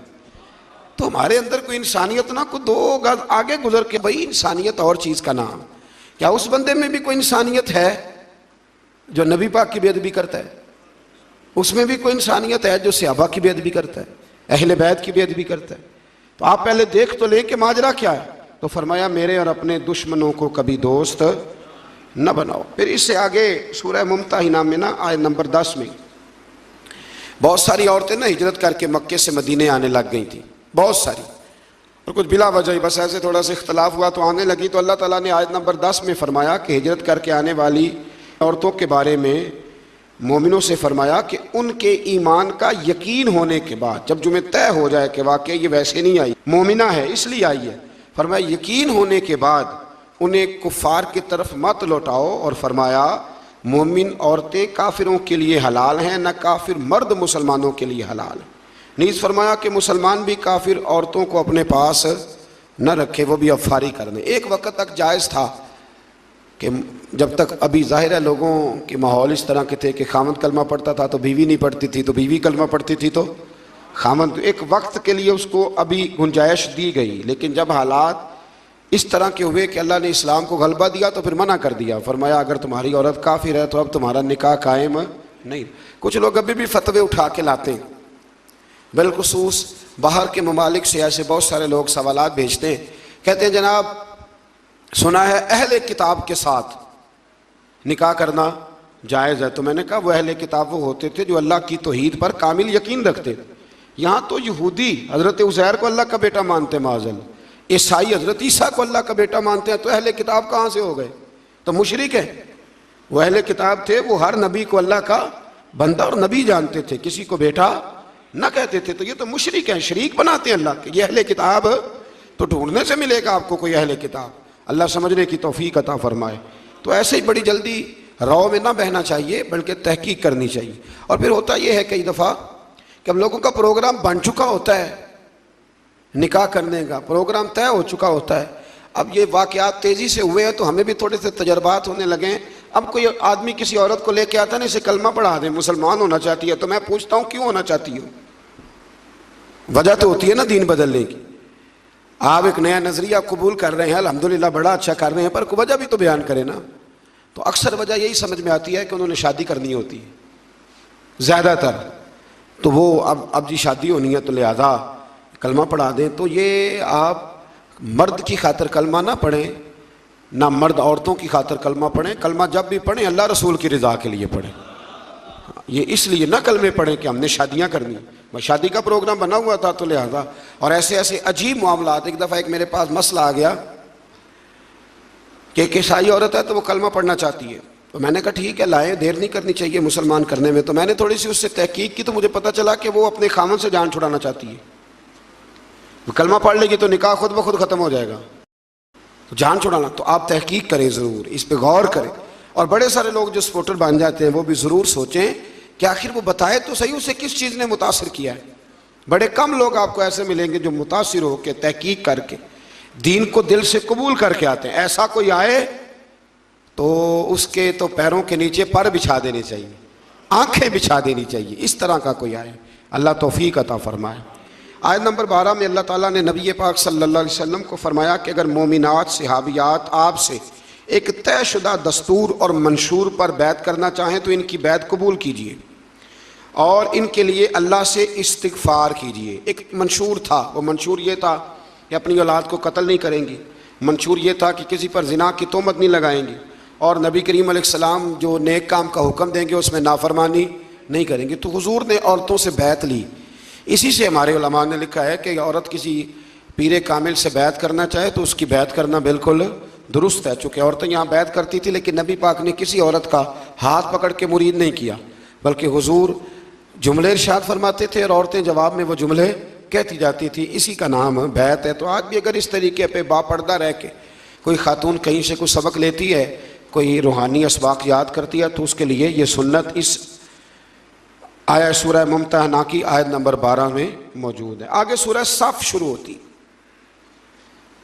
تو ہمارے اندر کوئی انسانیت نہ کو دو گز آگے گزر کے بھائی انسانیت اور چیز کا نام، کیا اس بندے میں بھی کوئی انسانیت ہے جو نبی پاک کی بے ادبی کرتا ہے؟ اس میں بھی کوئی انسانیت ہے جو صحابہ کی بے ادبی کرتا ہے، اہل بیت کی بے ادبی کرتا ہے؟ تو آپ پہلے دیکھ تو لیں کہ ماجرا کیا ہے۔ تو فرمایا میرے اور اپنے دشمنوں کو کبھی دوست نہ بناؤ۔ پھر اس سے آگے سورہ ممتحنہ میں نا آیت نمبر 10 میں بہت ساری عورتیں نا ہجرت کر کے مکے سے مدینے آنے لگ گئی تھیں، بہت ساری، اور کچھ بلا وجہ ہی بس ایسے تھوڑا سا اختلاف ہوا تو آنے لگی۔ تو اللہ تعالیٰ نے آیت نمبر 10 میں فرمایا کہ ہجرت کر کے آنے والی عورتوں کے بارے میں مومنوں سے فرمایا کہ ان کے ایمان کا یقین ہونے کے بعد، جب جمعہ طے ہو جائے کہ واقعی یہ ویسے نہیں آئی، مومنہ ہے اس لیے آئی ہے، فرمایا یقین ہونے کے بعد انہیں کفار کی طرف مت لوٹاؤ، اور فرمایا مومن عورتیں کافروں کے لیے حلال ہیں، نہ کافر مرد مسلمانوں کے لیے حلال ہیں۔ نیز فرمایا کہ مسلمان بھی کافر عورتوں کو اپنے پاس نہ رکھے، وہ بھی افاری کر دیں۔ ایک وقت تک جائز تھا کہ جب تک ابھی ظاہر ہے لوگوں کے ماحول اس طرح کے تھے کہ خامند کلمہ پڑھتا تھا تو بیوی نہیں پڑھتی تھی، تو بیوی کلمہ پڑھتی تھی تو خامند، ایک وقت کے لیے اس کو ابھی گنجائش دی گئی۔ لیکن جب حالات اس طرح کے ہوئے کہ اللہ نے اسلام کو غلبہ دیا تو پھر منع کر دیا، فرمایا اگر تمہاری عورت کافر ہے تو اب تمہارا نکاح قائم نہیں۔ کچھ لوگ ابھی بھی فتوے اٹھا کے لاتے ہیں، بالخصوص باہر کے ممالک سے ایسے بہت سارے لوگ سوالات بھیجتے ہیں، کہتے ہیں جناب سنا ہے اہل کتاب کے ساتھ نکاح کرنا جائز ہے۔ تو میں نے کہا وہ اہل کتاب وہ ہوتے تھے جو اللہ کی توحید پر کامل یقین رکھتے تھے۔ یہاں تو یہودی حضرت عزیر کو اللہ کا بیٹا مانتے معاذ اللہ، عیسائی حضرت عیسیٰ کو اللہ کا بیٹا مانتے ہیں، تو اہل کتاب کہاں سے ہو گئے؟ تو مشرک ہیں۔ وہ اہل کتاب تھے، وہ ہر نبی کو اللہ کا بندہ اور نبی جانتے تھے، کسی کو بیٹا نہ کہتے تھے۔ تو یہ تو مشرک ہیں، شریک بناتے ہیں اللہ کے۔ یہ اہل کتاب تو ڈھونڈنے سے ملے گا آپ کو کوئی اہل کتاب، اللہ سمجھنے کی توفیق عطا فرمائے۔ تو ایسے ہی بڑی جلدی رو میں نہ بہنا چاہیے بلکہ تحقیق کرنی چاہیے۔ اور پھر ہوتا یہ ہے کئی دفعہ کہ ہم لوگوں کا پروگرام بن چکا ہوتا ہے، نکاح کرنے کا پروگرام طے ہو چکا ہوتا ہے، اب یہ واقعات تیزی سے ہوئے ہیں تو ہمیں بھی تھوڑے سے تجربات ہونے لگے ہیں۔ اب کوئی آدمی کسی عورت کو لے کے آتا ہے نا اسے کلمہ پڑھا دیں، مسلمان ہونا چاہتی ہے، تو میں پوچھتا ہوں کیوں ہونا چاہتی ہوں؟ وجہ تو ہوتی ہے نا دین بدلنے کی۔ آپ ایک نیا نظریہ قبول کر رہے ہیں، الحمدللہ بڑا اچھا کر رہے ہیں، پر وجہ بھی تو بیان کریں نا۔ تو اکثر وجہ یہی سمجھ میں آتی ہے کہ انہوں نے شادی کرنی ہوتی ہے زیادہ تر، تو وہ اب جی شادی ہونی ہے تو لہذا کلمہ پڑھا دیں۔ تو یہ آپ مرد کی خاطر کلمہ نہ پڑھیں، نہ مرد عورتوں کی خاطر کلمہ پڑھیں۔ کلمہ جب بھی پڑھیں اللہ رسول کی رضا کے لیے پڑھیں، یہ اس لیے نہ کلمے پڑھیں کہ ہم نے شادیاں کرنی، میں شادی کا پروگرام بنا ہوا تھا تو لہذا۔ اور ایسے ایسے عجیب معاملات، ایک دفعہ ایک میرے پاس مسئلہ آ گیا کہ ایک عیسائی عورت ہے تو وہ کلمہ پڑھنا چاہتی ہے، تو میں نے کہا ٹھیک ہے لائیں، دیر نہیں کرنی چاہیے مسلمان کرنے میں. تو میں نے تھوڑی سی اس سے تحقیق کی تو مجھے پتہ چلا کہ وہ اپنے خامن سے جان چھڑانا چاہتی ہے. وہ کلمہ پڑھ لے گی تو نکاح خود بخود ختم ہو جائے گا. تو جان چھڑانا، تو آپ تحقیق کریں ضرور، اس پہ غور کریں. اور بڑے سارے لوگ جو سپورٹر بن جاتے ہیں وہ بھی ضرور سوچیں کہ آخر وہ بتائے تو صحیح اسے کس چیز نے متاثر کیا ہے. بڑے کم لوگ آپ کو ایسے ملیں گے جو متاثر ہو کے تحقیق کر کے دین کو دل سے قبول کر کے آتے ہیں. ایسا کوئی آئے تو اس کے تو پیروں کے نیچے پر بچھا دینے چاہیے، آنکھیں بچھا دینی چاہیے. اس طرح کا کوئی آئے، اللہ توفیق عطا فرمائے. آیت نمبر 12 میں اللہ تعالیٰ نے نبی پاک صلی اللہ علیہ وسلم کو فرمایا کہ اگر مومنات صحابیات آپ سے ایک طے شدہ دستور اور منشور پر بیعت کرنا چاہیں تو ان کی بیعت قبول کیجئے اور ان کے لیے اللہ سے استغفار کیجئے. ایک منشور تھا، وہ منشور یہ تھا کہ اپنی اولاد کو قتل نہیں کریں گے. منشور یہ تھا کہ کسی پر زنا کی تہمت نہیں لگائیں گے، اور نبی کریم علیہ السلام جو نیک کام کا حکم دیں گے اس میں نافرمانی نہیں کریں گے. تو حضور نے عورتوں سے بیعت لی. اسی سے ہمارے علماء نے لکھا ہے کہ عورت کسی پیر کامل سے بیعت کرنا چاہے تو اس کی بیعت کرنا بالکل درست ہے. چونکہ عورتیں یہاں بیعت کرتی تھی لیکن نبی پاک نے کسی عورت کا ہاتھ پکڑ کے مرید نہیں کیا، بلکہ حضور جملے ارشاد فرماتے تھے اور عورتیں جواب میں وہ جملے کہتی جاتی تھی. اسی کا نام بیعت ہے. تو آج بھی اگر اس طریقے پہ باپردہ رہ کے کوئی خاتون کہیں سے کوئی سبق لیتی ہے، کوئی روحانی اسباق یاد کرتی ہے، تو اس کے لیے یہ سنت اس آیا سورہ ممتحنہ کی آیت نمبر 12 میں موجود ہے. آگے سورہ صف شروع ہوتی.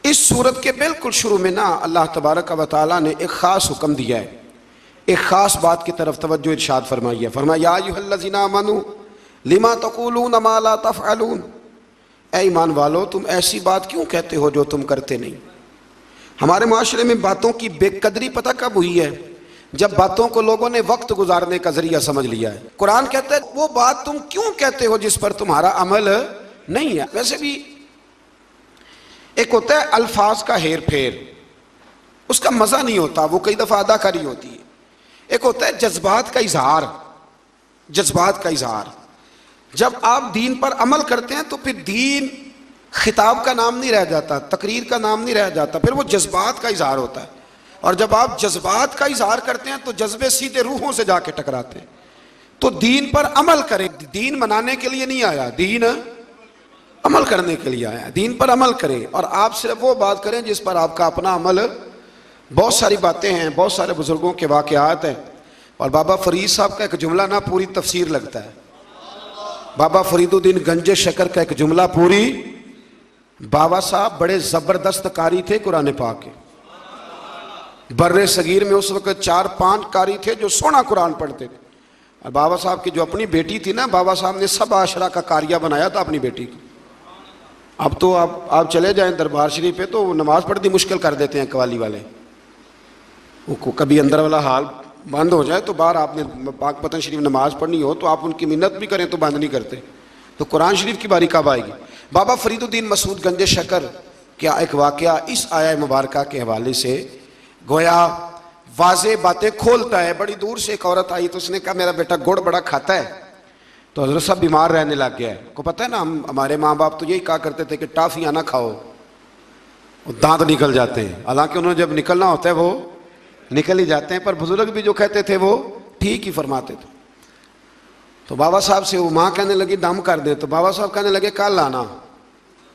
اس سورت کے بالکل شروع میں نا اللہ تبارک و تعالیٰ نے ایک خاص حکم دیا ہے، ایک خاص بات کی طرف توجہ ارشاد فرمائی ہے. فرمایا یا ایھا الذین آمنوا لما تقولون ما لا تفعلون، اے ایمان والو تم ایسی بات کیوں کہتے ہو جو تم کرتے نہیں. ہمارے معاشرے میں باتوں کی بے قدری پتہ کب ہوئی ہے؟ جب باتوں کو لوگوں نے وقت گزارنے کا ذریعہ سمجھ لیا ہے. قرآن کہتا ہے وہ بات تم کیوں کہتے ہو جس پر تمہارا عمل نہیں ہے. ویسے بھی ایک ہوتا ہے الفاظ کا ہیر پھیر، اس کا مزہ نہیں ہوتا، وہ کئی دفعہ اداکاری ہوتی ہے. ایک ہوتا ہے جذبات کا اظہار، جذبات کا اظہار. جب آپ دین پر عمل کرتے ہیں تو پھر دین خطاب کا نام نہیں رہ جاتا، تقریر کا نام نہیں رہ جاتا، پھر وہ جذبات کا اظہار ہوتا ہے. اور جب آپ جذبات کا اظہار کرتے ہیں تو جذبے سیدھے روحوں سے جا کے ٹکراتے ہیں. تو دین پر عمل کریں. دین منانے کے لیے نہیں آیا، دین عمل کرنے کے لیے آیا. دین پر عمل کریں اور آپ صرف وہ بات کریں جس پر آپ کا اپنا عمل. بہت ساری باتیں ہیں، بہت سارے بزرگوں کے واقعات ہیں، اور بابا فرید صاحب کا ایک جملہ نا پوری تفسیر لگتا ہے. بابا فرید الدین گنج شکر کا ایک جملہ پوری. بابا صاحب بڑے زبردست قاری تھے قرآن پاک کے. بر صغیر میں اس وقت 4-5 قاری تھے جو سونا قرآن پڑھتے تھے. اور بابا صاحب کی جو اپنی بیٹی تھی نا، بابا صاحب نے 7 عشرہ کا قاریہ بنایا تھا اپنی بیٹی کو. اب تو آپ چلے جائیں دربار شریف پہ تو نماز پڑھنی مشکل کر دیتے ہیں قوالی والے. کبھی اندر والا حال بند ہو جائے تو باہر آپ نے پاک پتن شریف نماز پڑھنی ہو تو آپ ان کی منت بھی کریں تو بند نہیں کرتے. تو قرآن شریف کی باری کب آئے گی؟ بابا فرید الدین مسعود گنج شکر کیا ایک واقعہ اس آیہ مبارکہ کے حوالے سے گویا واضح باتیں کھولتا ہے. بڑی دور سے ایک عورت آئی تو اس نے کہا میرا بیٹا گڑ بڑا کھاتا ہے. تو حضرت صاحب بیمار رہنے لگ گیا ہے. کو پتہ ہے نا ہمارے ماں باپ تو یہی کہا کرتے تھے کہ ٹافیاں نہ کھاؤ، وہ دانت نکل جاتے ہیں. حالانکہ انہوں نے جب نکلنا ہوتا ہے وہ نکل ہی جاتے ہیں، پر بزرگ بھی جو کہتے تھے وہ ٹھیک ہی فرماتے تھے. تو بابا صاحب سے وہ ماں کہنے لگی دم کر دے. تو بابا صاحب کہنے لگے کل آنا.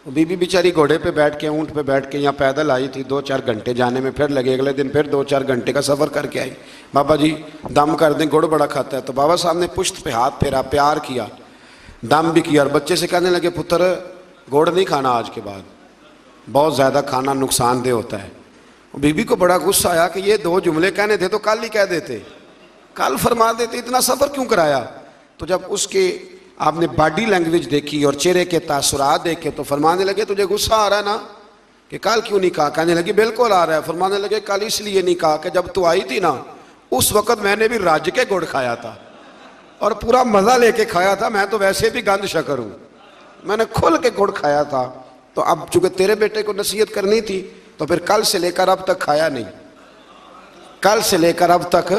بی بی بیچاری گھوڑے پہ بیٹھ کے اونٹ پہ بیٹھ کے یہاں پیدل آئی تھی، 2-4 گھنٹے جانے میں، پھر لگے اگلے دن پھر 2-4 گھنٹے کا سفر کر کے آئی. بابا جی دم کر دیں، گڑ بڑا کھاتا ہے. تو بابا صاحب نے پشت پہ ہاتھ پھیرا، پیار کیا، دم بھی کیا، اور بچے سے کہنے لگے پتر گڑ نہیں کھانا آج کے بعد، بہت زیادہ کھانا نقصان دہ ہوتا ہے. بی بی کو بڑا غصہ آیا کہ یہ 2 جملے کہنے تھے تو کل ہی کہہ دیتے، کل فرما دیتے، اتنا سفر کیوں کرایا. تو جب اس کے آپ نے باڈی لینگویج دیکھی اور چہرے کے تاثرات دیکھے تو فرمانے لگے تجھے غصہ آ رہا ہے نا کہ کل کیوں نہیں کہا؟ کہنے لگی بالکل آ رہا ہے. فرمانے لگے کل اس لیے نہیں کہا کہ جب تو آئی تھی نا اس وقت میں نے بھی راج کے گڑ کھایا تھا اور پورا مزہ لے کے کھایا تھا. میں تو ویسے بھی گند شکر ہوں، میں نے کھل کے گڑ کھایا تھا. تو اب چونکہ تیرے بیٹے کو نصیحت کرنی تھی تو پھر کل سے لے کر اب تک کھایا نہیں، کل سے لے کر اب تک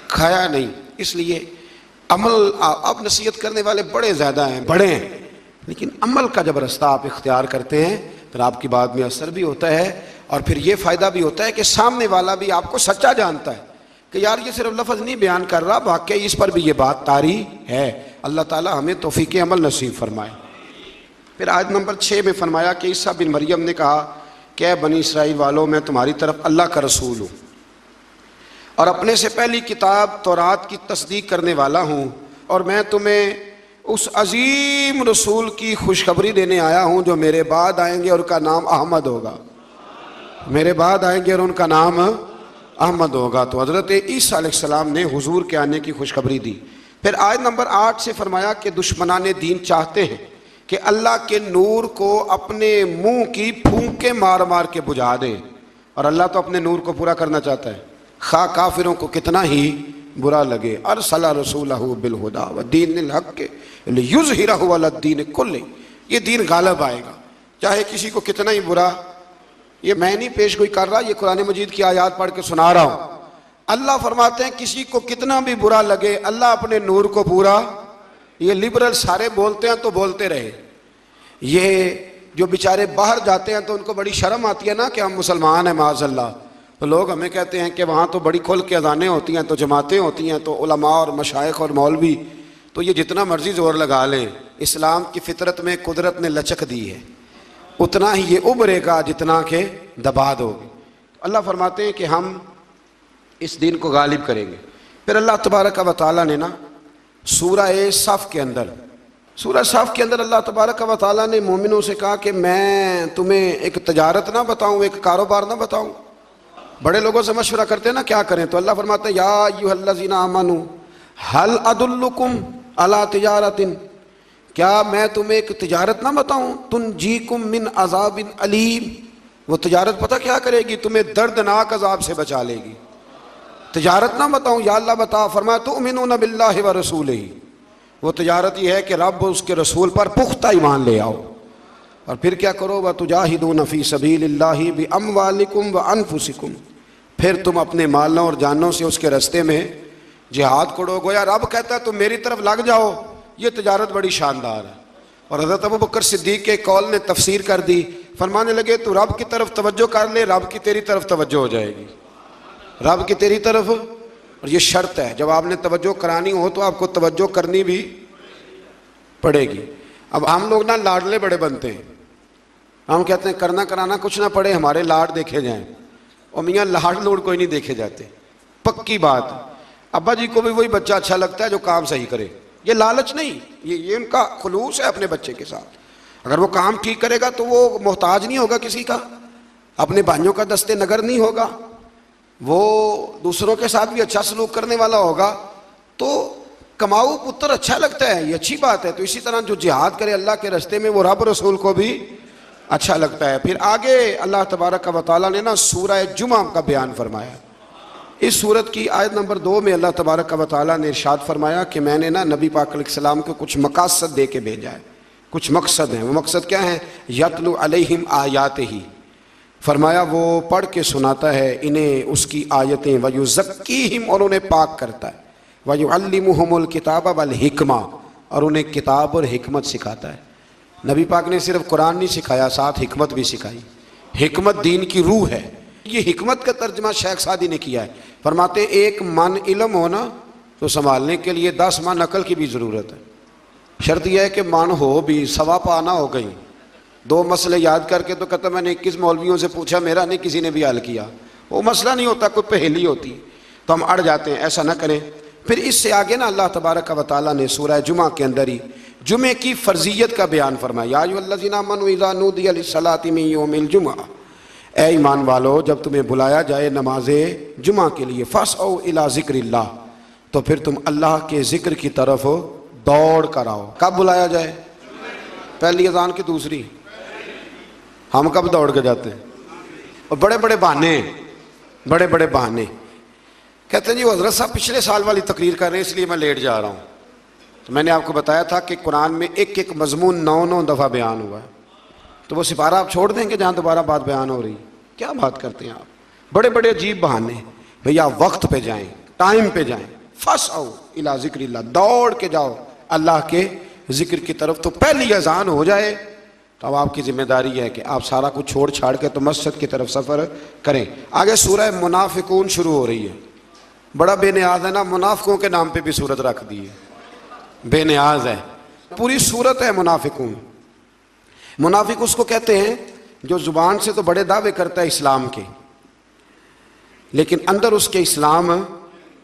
کھایا نہیں. اس لیے عمل، اب نصیحت کرنے والے بڑے زیادہ ہیں، بڑے ہیں، لیکن عمل کا جب رستہ آپ اختیار کرتے ہیں پھر آپ کی بات میں اثر بھی ہوتا ہے. اور پھر یہ فائدہ بھی ہوتا ہے کہ سامنے والا بھی آپ کو سچا جانتا ہے. کہ یار یہ صرف لفظ نہیں بیان کر رہا، واقعی اس پر بھی یہ بات طاری ہے۔ اللہ تعالی ہمیں توفیق عمل نصیب فرمائے۔ پھر آیت نمبر 6 میں فرمایا کہ عیسیٰ بن مریم نے کہا کہ اے بنی اسرائیل والوں، میں تمہاری طرف اللہ کا رسول ہوں اور اپنے سے پہلی کتاب تورات کی تصدیق کرنے والا ہوں، اور میں تمہیں اس عظیم رسول کی خوشخبری دینے آیا ہوں جو میرے بعد آئیں گے اور ان کا نام احمد ہوگا۔ میرے بعد آئیں گے اور ان کا نام احمد ہوگا۔ تو حضرت عیسیٰ علیہ السلام نے حضور کے آنے کی خوشخبری دی۔ پھر آیت نمبر 8 سے فرمایا کہ دشمنان دین چاہتے ہیں کہ اللہ کے نور کو اپنے منہ کی پھونکیں مار مار کے بجھا دے، اور اللہ تو اپنے نور کو پورا کرنا چاہتا ہے، خواہ کافروں کو کتنا ہی برا لگے۔ ارسل رسولہ بالہدی ودین الحق لیظہرہ علی الدین کلہ، یہ دین غالب آئے گا چاہے کسی کو کتنا ہی برا۔ یہ میں نہیں پیش گوئی کر رہا، یہ قرآن مجید کی آیات پڑھ کے سنا رہا ہوں۔ اللہ فرماتے ہیں کسی کو کتنا بھی برا لگے، اللہ اپنے نور کو پورا۔ یہ لبرل سارے بولتے ہیں تو بولتے رہے، یہ جو بیچارے باہر جاتے ہیں تو ان کو بڑی شرم آتی ہے نا کہ ہم مسلمان ہیں معاذ اللہ، تو لوگ ہمیں کہتے ہیں کہ وہاں تو بڑی کھل کے اذانیں ہوتی ہیں، تو جماعتیں ہوتی ہیں، تو علماء اور مشائخ اور مولوی تو یہ جتنا مرضی زور لگا لیں، اسلام کی فطرت میں قدرت نے لچک دی ہے، اتنا ہی یہ ابھرے گا جتنا کہ دبا دو گے۔ اللہ فرماتے ہیں کہ ہم اس دین کو غالب کریں گے۔ پھر اللہ تبارک و تعالیٰ نے نا سورہ صف کے اندر اللہ تبارک و تعالیٰ نے مومنوں سے کہا کہ میں تمہیں ایک تجارت نہ بتاؤں، ایک کاروبار نہ بتاؤں۔ بڑے لوگوں سے مشورہ کرتے ہیں نا کیا کریں، تو اللہ فرماتے ہیں یا ایھا الذین آمنوا ھل ادلکم علی تجارۃ، کیا میں تمہیں ایک تجارت نہ بتاؤں تنجیکم من عذاب علیم، وہ تجارت پتہ کیا کرے گی، تمہیں دردناک عذاب سے بچا لے گی۔ تجارت نہ بتاؤں، یا اللہ بتا، فرمایا تؤمنون باللہ ورسولہ، وہ تجارت یہ ہے کہ رب اور اس کے رسول پر پختہ ایمان لے آؤ، اور پھر کیا کرو وَتُجَاهِدُونَ فِي سَبِيلِ اللَّهِ بِأَمْوَالِكُمْ وَأَنفُسِكُمْ، پھر تم اپنے مالوں اور جانوں سے اس کے راستے میں جہاد کرو۔ گویا رب کہتا ہے تم میری طرف لگ جاؤ، یہ تجارت بڑی شاندار ہے۔ اور حضرت ابوبکر صدیق کے قول نے تفسیر کر دی، فرمانے لگے تو رب کی طرف توجہ کر لے، رب کی تیری طرف توجہ ہو جائے گی، رب کی تیری طرف۔ اور یہ شرط ہے، جب آپ نے توجہ کرانی ہو تو آپ کو توجہ کرنی بھی پڑے گی۔ اب ہم لوگ نا لاڈلے بڑے بنتے ہیں، ہم کہتے ہیں کرنا کرانا کچھ نہ پڑے، ہمارے لاڈ دیکھے جائیں، اور میاں لاڈ لوڈ کوئی نہیں دیکھے جاتے، پکی بات۔ ابا جی کو بھی وہی بچہ اچھا لگتا ہے جو کام صحیح کرے، یہ لالچ نہیں، یہ ان کا خلوص ہے اپنے بچے کے ساتھ۔ اگر وہ کام ٹھیک کرے گا تو وہ محتاج نہیں ہوگا کسی کا، اپنے بھائیوں کا دستے نگر نہیں ہوگا، وہ دوسروں کے ساتھ بھی اچھا سلوک کرنے والا ہوگا، تو کماؤ پتر اچھا لگتا ہے، یہ اچھی بات ہے۔ تو اسی طرح جو جہاد کرے اللہ کے راستے میں وہ رب رسول کو بھی اچھا لگتا ہے۔ پھر آگے اللہ تبارک و تعالیٰ نے نا سورہ جمعہ کا بیان فرمایا۔ اس سورت کی آیت نمبر 2 میں اللہ تبارک و تعالیٰ نے ارشاد فرمایا کہ میں نے نا نبی پاک علیہ السلام کو کچھ مقاصد دے کے بھیجا ہے، کچھ مقصد ہیں۔ وہ مقصد کیا ہیں؟ یتلو علیہم آیاتہ، فرمایا وہ پڑھ کے سناتا ہے انہیں اس کی آیتیں، ویزکیہم، اور انہیں پاک کرتا ہے، ویعلمہم الکتاب والحکمہ، اور انہیں کتاب اور حکمت سکھاتا ہے۔ نبی پاک نے صرف قرآن نہیں سکھایا، ساتھ حکمت بھی سکھائی۔ حکمت دین کی روح ہے۔ یہ حکمت کا ترجمہ شیخ سعدی نے کیا ہے، فرماتے ہیں ایک من علم ہونا تو سنبھالنے کے لیے 10 من عقل کی بھی ضرورت ہے۔ شرط یہ ہے کہ من ہو بھی، سوا پانا ہو گئی۔ 2 مسئلے یاد کر کے تو کہتا میں نے 21 مولویوں سے پوچھا، میرا نہیں کسی نے بھی حل کیا، وہ مسئلہ نہیں ہوتا، کوئی پہیلی ہوتی تو ہم اڑ جاتے ہیں، ایسا نہ کریں۔ پھر اس سے آگے نا اللہ تبارک و تعالیٰ نے سورہ جمعہ کے اندر ہی جمعے کی فرضیت کا بیان فرمایا، یا ایھا الذین آمنوا اذا نودی للصلاۃ من یوم الجمعہ، اے ایمان والو جب تمہیں بلایا جائے نماز جمعہ کے لیے، فاسعوا الی ذکر اللہ، تو پھر تم اللہ کے ذکر کی طرف دوڑ کر آؤ۔ کب بلایا جائے؟ پہلی اذان کی دوسری؟ ہم کب دوڑ کے جاتے ہیں؟ اور بڑے بڑے بہانے کہتے ہیں جی وہ حضرت صاحب پچھلے سال والی تقریر کر رہے ہیں اس لیے میں لیٹ جا رہا ہوں۔ تو میں نے آپ کو بتایا تھا کہ قرآن میں ایک ایک مضمون 9 دفعہ بیان ہوا ہے، تو وہ سپارہ آپ چھوڑ دیں گے جہاں دوبارہ بات بیان ہو رہی؟ کیا بات کرتے ہیں آپ، بڑے بڑے عجیب بہانے۔ بھیا وقت پہ جائیں، ٹائم پہ جائیں، فاسعوا الی ذکر اللہ، دوڑ کے جاؤ اللہ کے ذکر کی طرف۔ تو پہلی اذان ہو جائے تو اب آپ کی ذمہ داری ہے کہ آپ سارا کچھ چھوڑ چھاڑ کے تو مسجد کی طرف سفر کریں۔ آگے سورہ منافقون شروع ہو رہی ہے، بڑا بے نیاز ہے نا، منافقوں کے نام پہ بھی صورت رکھ دی ہے، بے نیاز ہے، پوری صورت ہے منافقون۔ منافق اس کو کہتے ہیں جو زبان سے تو بڑے دعوے کرتا ہے اسلام کے، لیکن اندر اس کے اسلام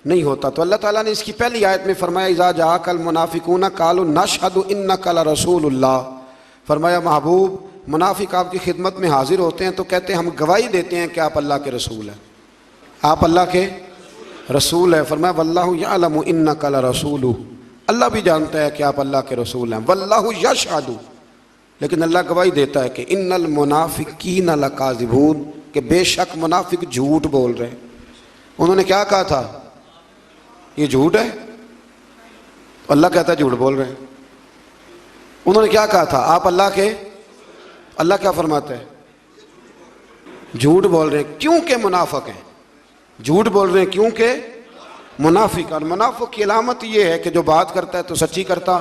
نہیں ہوتا۔ تو اللہ تعالیٰ نے اس کی پہلی آیت میں فرمایا اذا جاءک المنافقون قالوا نشہد انک لرسول اللہ، فرمایا محبوب منافق آپ کی خدمت میں حاضر ہوتے ہیں تو کہتے ہیں ہم گواہی دیتے ہیں کہ آپ اللہ کے رسول ہیں، آپ اللہ کے رسول ہیں۔ فرمایا واللہ یعلم انک لرسولہ، اللہ بھی جانتا ہے کہ آپ اللہ کے رسول ہیں، واللہ یشہد، لیکن اللہ گواہی دیتا ہے کہ ان المنافقین لکاذبون، کہ بے شک منافق جھوٹ بول رہے ہیں۔ انہوں نے کیا کہا تھا؟ یہ جھوٹ ہے، اللہ کہتا ہے جھوٹ بول رہے ہیں۔ انہوں نے کیا کہا تھا؟ آپ اللہ کے، اللہ کیا فرماتا ہے؟ جھوٹ بول رہے ہیں کیونکہ منافق ہیں، جھوٹ بول رہے ہیں کیونکہ منافق، اور منافق کی علامت یہ ہے کہ جو بات کرتا ہے تو سچی کرتا،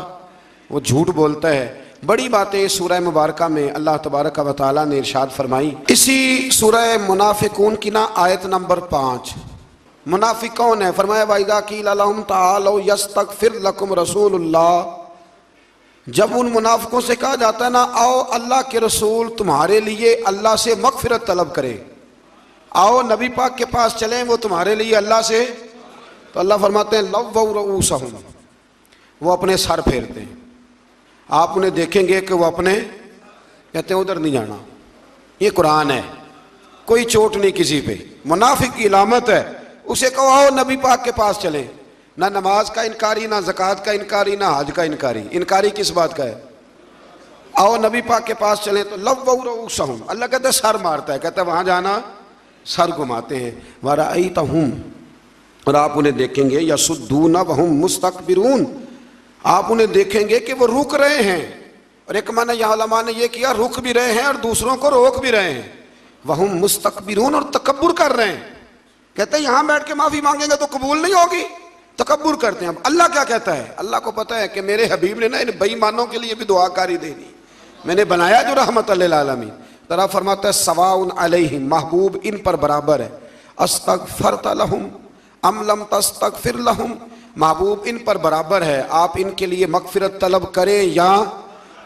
وہ جھوٹ بولتا ہے۔ بڑی باتیں سورہ مبارکہ میں اللہ تبارک و تعالیٰ نے ارشاد فرمائی۔ اسی سورہ منافقون کی نا آیت نمبر 5، منافق کون ہے؟ فرمایا وَإِذَا قِيلَ لَهُمْ تَعَالَوْا يَسْتَغْفِرْ لَكُمْ رَسُولُ اللَّهِ، جب ان منافقوں سے کہا جاتا ہے نا آؤ اللہ کے رسول تمہارے لیے اللہ سے مغفرت طلب کرے، آؤ نبی پاک کے پاس چلیں وہ تمہارے لیے اللہ سے، تو اللہ فرماتے ہیں لَوَّوْا رُؤُوسَهُمْ، وہ اپنے سر پھیرتے ہیں۔ آپ انہیں دیکھیں گے کہ وہ اپنے کہتے ہیں ادھر نہیں جانا، یہ قرآن ہے، کوئی چوٹ نہیں کسی پہ، منافق کی علامت ہے۔ اسے کہو آؤ نبی پاک کے پاس چلیں، نہ نماز کا انکاری، نہ زکوٰۃ کا انکاری، نہ حج کا انکاری، انکاری کس بات کا ہے؟ آؤ نبی پاک کے پاس چلیں تو لَوَّوْا رُؤُوسَهُمْ، اللہ کہتا ہے سر مارتا ہے، کہتا ہے وہاں جانا، سر گھماتے ہیں۔ وَرَأَيْتَهُمْ، اور آپ انہیں دیکھیں گے يَصُدُّونَ وَهُمْ مُسْتَكْبِرُونَ، آپ انہیں دیکھیں گے کہ وہ رک رہے ہیں، اور ایک معنی یہاں علماء نے یہ کیا رک بھی رہے ہیں اور دوسروں کو روک بھی رہے ہیں، وَهُمْ مُسْتَكْبِرُونَ، اور تکبر کر رہے ہیں، کہتے ہیں یہاں بیٹھ کے معافی مانگیں گے تو قبول نہیں ہوگی، تکبر کرتے ہیں۔ اب اللہ کیا کہتا ہے؟ اللہ کو پتہ ہے کہ میرے حبیب نے نا ان بے ایمانوں کے لیے بھی دعا کاری دینی، میں نے بنایا جو رحمت للعالمین۔ طرح فرماتا ہے سواء علیہم، محبوب ان پر برابر ہے، استغفرت لہم ام لم تستغفر لہم، محبوب ان پر برابر ہے، آپ ان کے لیے مغفرت طلب کریں یا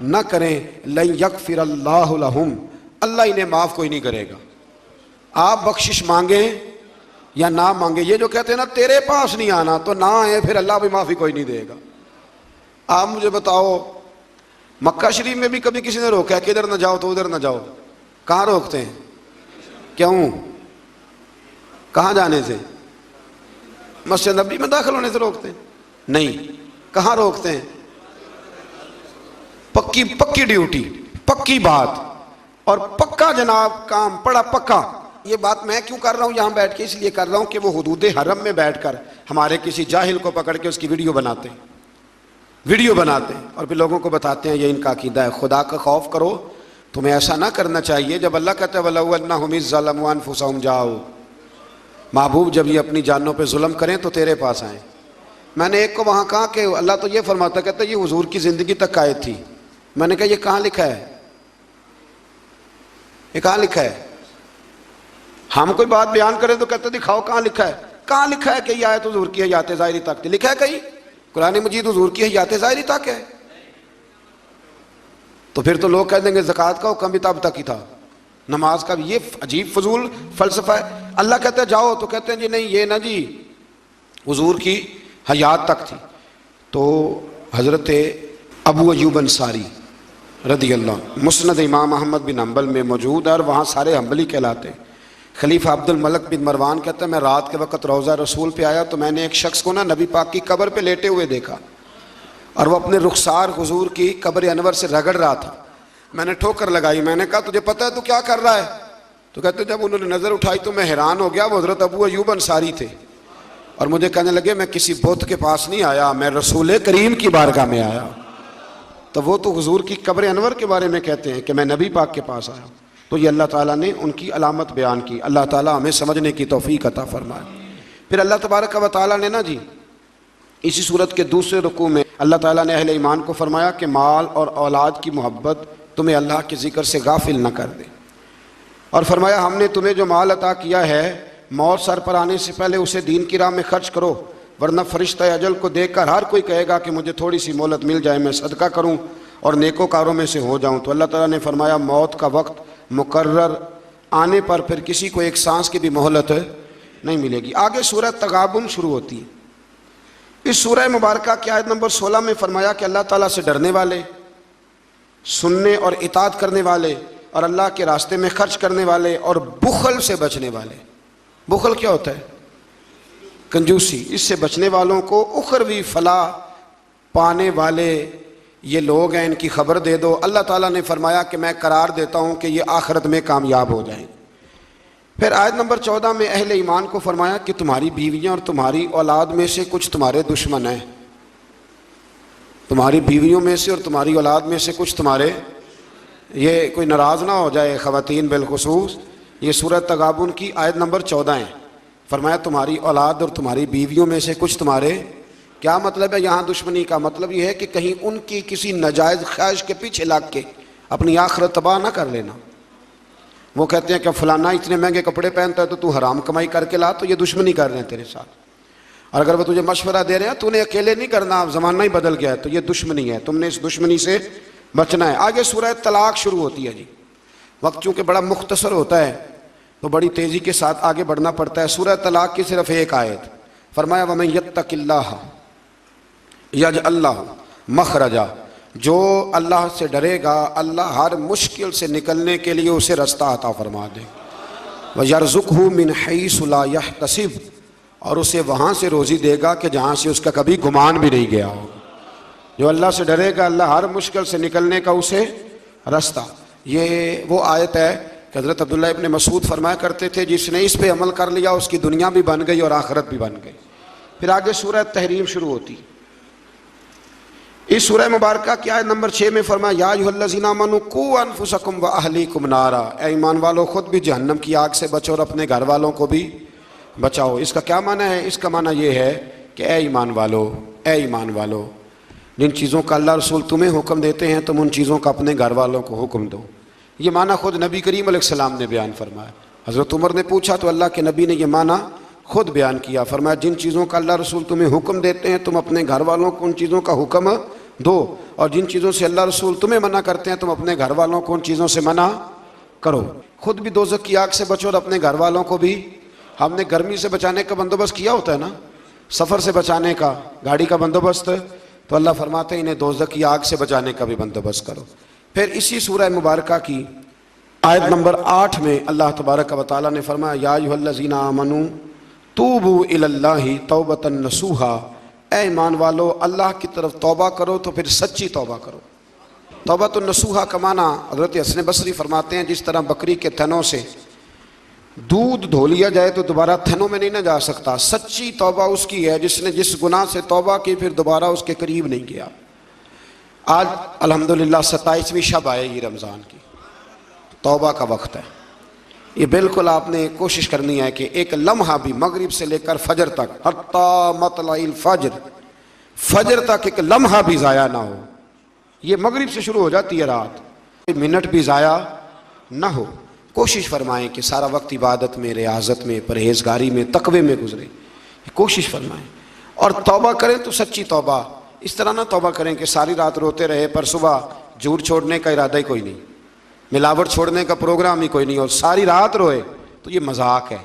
نہ کریں، لن یغفر اللہ لہم، اللہ انہیں معاف کوئی نہیں کرے گا، آپ بخشش مانگیں یا نہ مانگیں۔ یہ جو کہتے ہیں نا تیرے پاس نہیں آنا، تو نہ آئے پھر اللہ بھی معافی کوئی نہیں دے گا۔ آپ مجھے بتاؤ مکہ شریف میں بھی کبھی کسی نے روکا ہے کہ ادھر نہ جاؤ تو ادھر نہ جاؤ؟ کہاں روکتے ہیں؟ کیوں؟ کہاں جانے سے؟ مسجد نبی میں داخل ہونے سے روکتے ہیں؟ نہیں، کہاں روکتے ہیں؟ پکی ڈیوٹی، پکی بات اور پکا جناب کام، پڑا پکا۔ یہ بات میں کیوں کر رہا ہوں یہاں بیٹھ کے؟ اس لیے کر رہا ہوں کہ وہ حدود حرم میں بیٹھ کر ہمارے کسی جاہل کو پکڑ کے اس کی ویڈیو بناتے ہیں، اور پھر لوگوں کو بتاتے ہیں یہ ان کا عقیدہ ہے۔ خدا کا خوف کرو، تمہیں ایسا نہ کرنا چاہیے۔ جب اللہ کہتا ہے وَلَوْ أَنَّهُمْ إِذ ظَّلَمُوا أَنفُسَهُمْ جَاءُوا، محبوب جب یہ اپنی جانوں پہ ظلم کریں تو تیرے پاس آئیں۔ میں نے ایک کو وہاں کہا کہ اللہ تو یہ فرماتا کہتا ہے یہ حضور کی زندگی تک آیت تھی، میں نے کہا یہ کہاں لکھا ہے؟ یہ کہاں لکھا ہے؟ ہم کوئی بات بیان کریں تو کہتے دکھاؤ کہاں لکھا ہے، کہاں لکھا ہے کہ یہ آیت حضور کی حیات ظاہری تک تھی؟ لکھا ہے کہیں؟ قرآن مجید حضور کی حیات ظاہری تک ہے؟ تو پھر تو لوگ کہہ دیں گے زکوٰۃ کا حکم بھی تب تک ہی تھا، نماز کا بھی۔ یہ عجیب فضول فلسفہ ہے۔ اللہ کہتا ہے جاؤ تو کہتے ہیں جی نہیں یہ نہ جی حضور کی حیات تک تھی۔ تو حضرت ابو ایوب انصاری رضی اللہ، مسند امام احمد بن حنبل میں موجود ہے، اور وہاں سارے حنبلی کہلاتے ہیں۔ خلیفہ عبد الملک بن مروان کہتا ہے میں رات کے وقت روضہ رسول پہ آیا تو میں نے ایک شخص کو نا نبی پاک کی قبر پہ لیٹے ہوئے دیکھا، اور وہ اپنے رخسار حضور کی قبر انور سے رگڑ رہا تھا۔ میں نے ٹھوکر لگائی، میں نے کہا تجھے پتہ ہے تو کیا کر رہا ہے؟ تو کہتے جب انہوں نے نظر اٹھائی تو میں حیران ہو گیا، وہ حضرت ابو ایوب انصاری تھے، اور مجھے کہنے لگے میں کسی بت کے پاس نہیں آیا، میں رسول کریم کی بارگاہ میں آیا۔ تو وہ تو حضور کی قبر انور کے بارے میں کہتے ہیں کہ میں نبی پاک کے پاس آیا۔ تو یہ اللہ تعالیٰ نے ان کی علامت بیان کی۔ اللہ تعالیٰ ہمیں سمجھنے کی توفیق عطا فرمائے۔ پھر اللہ تبارک و تعالیٰ نے نا جی اسی صورت کے دوسرے رکوع میں اللہ تعالیٰ نے اہل ایمان کو فرمایا کہ مال اور اولاد کی محبت تمہیں اللہ کے ذکر سے غافل نہ کر دے، اور فرمایا ہم نے تمہیں جو مال عطا کیا ہے موت سر پر آنے سے پہلے اسے دین کی راہ میں خرچ کرو، ورنہ فرشتہ اجل کو دیکھ کر ہر کوئی کہے گا کہ مجھے تھوڑی سی مہلت مل جائے، میں صدقہ کروں اور نیکوکاروں میں سے ہو جاؤں۔ تو اللہ تعالیٰ نے فرمایا موت کا وقت مقرر آنے پر پھر کسی کو ایک سانس کی بھی مہلت نہیں ملے گی۔ آگے سورہ تغابن شروع ہوتی ہے۔ اس سورہ مبارکہ کی آیت نمبر 16 میں فرمایا کہ اللہ تعالیٰ سے ڈرنے والے، سننے اور اطاعت کرنے والے، اور اللہ کے راستے میں خرچ کرنے والے، اور بخل سے بچنے والے۔ بخل کیا ہوتا ہے؟ کنجوسی۔ اس سے بچنے والوں کو اخروی فلاح پانے والے یہ لوگ ہیں، ان کی خبر دے دو۔ اللہ تعالیٰ نے فرمایا کہ میں قرار دیتا ہوں کہ یہ آخرت میں کامیاب ہو جائیں۔ پھر آیت نمبر 14 میں اہل ایمان کو فرمایا کہ تمہاری بیویاں اور تمہاری اولاد میں سے کچھ تمہارے دشمن ہیں، تمہاری بیویوں میں سے اور تمہاری اولاد میں سے کچھ تمہارے، یہ کوئی ناراض نہ ہو جائے خواتین بالخصوص، یہ سورہ تغابن کی آیت نمبر 14 ہے۔ فرمایا تمہاری اولاد اور تمہاری بیویوں میں سے کچھ تمہارے، کیا مطلب ہے یہاں دشمنی کا؟ مطلب یہ ہے کہ کہیں ان کی کسی ناجائز خواہش کے پیچھے لگ کے اپنی آخرت تباہ نہ کر لینا۔ وہ کہتے ہیں کہ فلانا اتنے مہنگے کپڑے پہنتا ہے تو حرام کمائی کر کے لا، تو یہ دشمنی کر رہے ہیں تیرے ساتھ۔ اور اگر وہ تجھے مشورہ دے رہے ہیں تو نے اکیلے نہیں کرنا، اب زمانہ ہی بدل گیا ہے، تو یہ دشمنی ہے، تم نے اس دشمنی سے بچنا ہے۔ آگے سورہ طلاق شروع ہوتی ہے جی۔ وقت چونکہ بڑا مختصر ہوتا ہے تو بڑی تیزی کے ساتھ آگے بڑھنا پڑتا ہے۔ سورہ طلاق کی صرف ایک آیت، فرمایا وَمَن يَتَّقِ اللَّهَ يَجْعَلْ لَهُ مَخْرَجًا، جو اللہ سے ڈرے گا اللہ ہر مشکل سے نکلنے کے لیے اسے رستہ عطا فرما دے۔ وَيَرْزُقْهُ مِنْ حَيْثُ لَا يَحْتَسِبُ، اور اسے وہاں سے روزی دے گا کہ جہاں سے اس کا کبھی گمان بھی نہیں گیا ہو۔ جو اللہ سے ڈرے گا اللہ ہر مشکل سے نکلنے کا اسے رستہ۔ یہ وہ آیت ہے کہ حضرت عبداللہ ابن مسعود فرمایا کرتے تھے جس نے اس پہ عمل کر لیا اس کی دنیا بھی بن گئی اور آخرت بھی بن گئی۔ پھر آگے سورہ تحریم شروع ہوتی۔ اس سورہ مبارکہ کی آیت نمبر 6 میں فرمایا یا ایھا الذین آمنوا قوا انفسکم واہلیکم نارا، اے ایمان والو خود بھی جہنم کی آگ سے بچو اور اپنے گھر والوں کو بھی بچاؤ۔ اس کا کیا معنی ہے؟ اس کا معنی یہ ہے کہ اے ایمان والو، اے ایمان والو، جن چیزوں کا اللہ رسول تمہیں حکم دیتے ہیں تم ان چیزوں کا اپنے گھر والوں کو حکم دو۔ یہ معنی خود نبی کریم علیہ السلام نے بیان فرمایا۔ حضرت عمر نے پوچھا تو اللہ کے نبی نے یہ معنی خود بیان کیا، فرمایا جن چیزوں کا اللہ رسول تمہیں حکم دیتے ہیں تم اپنے گھر والوں کو ان چیزوں کا حکم دو، اور جن چیزوں سے اللہ رسول تمہیں منع کرتے ہیں تم اپنے گھر والوں کو ان چیزوں سے منع کرو۔ خود بھی دوزخ کی آگ سے بچو اور اپنے گھر والوں کو بھی۔ ہم نے گرمی سے بچانے کا بندوبست کیا ہوتا ہے نا، سفر سے بچانے کا، گاڑی کا بندوبست، تو اللہ فرماتے ہیں انہیں دوزخ کی آگ سے بچانے کا بھی بندوبست کرو۔ پھر اسی سورہ مبارکہ کی آیت نمبر 8 میں اللہ تبارک و تعالیٰ نے فرمایا یا ایھا الذین آمنوا توبوا الی اللہ توبۃ نصوحا، اے ایمان والو اللہ کی طرف توبہ کرو تو پھر سچی توبہ کرو۔ توبۃ النصوحا کا معنی حضرت حسن بصری فرماتے ہیں جس طرح بکری کے تھنوں سے دودھ دھو لیا جائے تو دوبارہ تھنوں میں نہیں نہ جا سکتا، سچی توبہ اس کی ہے جس نے جس گناہ سے توبہ کی پھر دوبارہ اس کے قریب نہیں گیا۔ آج الحمدللہ 27ویں شب آئے گی رمضان کی، توبہ کا وقت ہے۔ یہ بالکل آپ نے کوشش کرنی ہے کہ ایک لمحہ بھی مغرب سے لے کر فجر تک، حتیٰ مطلع الفجر، فجر تک ایک لمحہ بھی ضائع نہ ہو۔ یہ مغرب سے شروع ہو جاتی ہے رات، منٹ بھی ضائع نہ ہو۔ کوشش فرمائیں کہ سارا وقت عبادت میں، ریاضت میں، پرہیزگاری میں، تقوی میں گزرے، کوشش فرمائیں اور توبہ کریں تو سچی توبہ۔ اس طرح نہ توبہ کریں کہ ساری رات روتے رہے پر صبح جھوٹ چھوڑنے کا ارادہ ہی کوئی نہیں، ملاوٹ چھوڑنے کا پروگرام ہی کوئی نہیں اور ساری رات روئے، تو یہ مذاق ہے،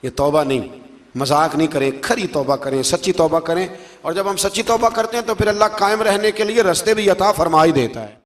یہ توبہ نہیں۔ مذاق نہیں کریں، کھری توبہ کریں، سچی توبہ کریں، اور جب ہم سچی توبہ کرتے ہیں تو پھر اللہ قائم رہنے کے لیے رستے بھی عطا فرما ہی دیتا ہے۔